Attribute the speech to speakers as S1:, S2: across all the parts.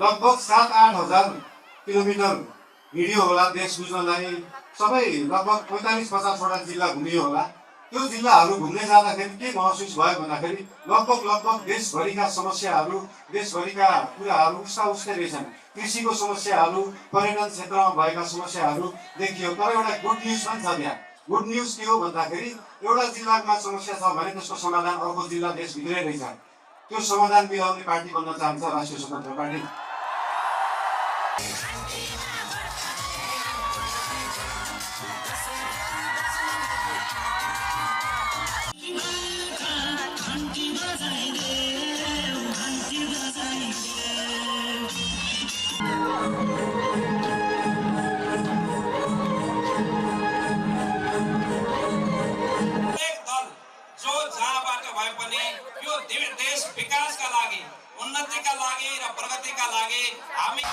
S1: लगभग 7-8 हजार किलोमिटर हिँड्यो होला देश बुझ्नलाई। सबै लगभग 45-50वटा जिल्ला घुमियो होला। त्यो जिल्लाहरू घुम्ने जाँदाखेरि के महसुस भयो भन्दाखेरि लगभग देशभरिका समस्याहरू, देशभरिका कुराहरू उस्तै रहेछन्। कृषिको समस्याहरू, पर्यटन क्षेत्रमा भएका समस्याहरू देखियो। तर एउटा गुड न्युज पनि छ त्यहाँ। गुड न्युज के हो भन्दाखेरि एउटा जिल्लामा समस्या छ भने त्यसको समाधान अर्को जिल्ला देशभित्रै रहेछ। त्यो समाधान मिलाउने पार्टी बन्न चाहन्छ राष्ट्रिय स्वतन्त्र पार्टी।
S2: देश विकासका लागि, उन्नतिका लागि र प्रगतिका लागि हामी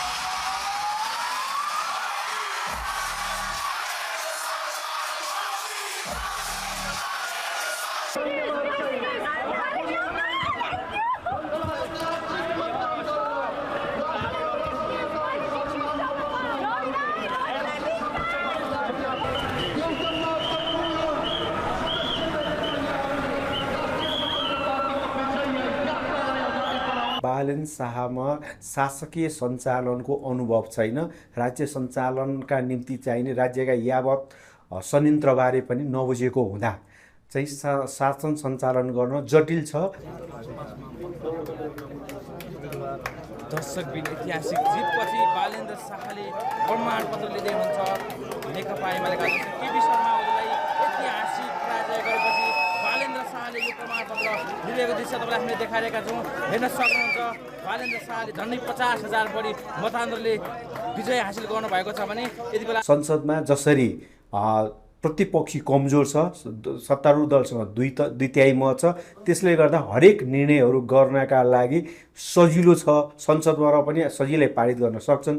S3: बालेन शाहमा शासकीय सञ्चालनको अनुभव छैन। राज्य सञ्चालनका निम्ति चाहिने राज्यका यावत संयन्त्रबारे पनि नबुझेको हुँदा चाहिँ शासन सञ्चालन गर्न जटिल छ।
S4: दशक ऐतिहासिक जितपछि बालेन्द्र शाहले प्रमाणपत्र लिँदै हुनुहुन्छ। नेकपा एमालेका केपी शर्मा ओलीलाई ऐतिहासिक पराजय गरेपछि बालेन्द्र शाहले यो प्रमाणपत्र लिएको दृश्य तपाईँलाई हामीले देखाइरहेका छौँ। हेर्न सक्नुहुन्छ बालेन्द्र शाहले झन्डै 50,000 बढी मतान्तरले विजय हासिल गर्नुभएको छ भने यति बेला
S3: संसदमा जसरी प्रतिपक्षी कमजोर छ, सत्तारूढ दलसँग दुई तिहाई मत छ, त्यसले गर्दा हरेक निर्णयहरू गर्नका लागि सजिलो छ। संसदबाट पनि सजिलै पारित गर्न सक्छन्।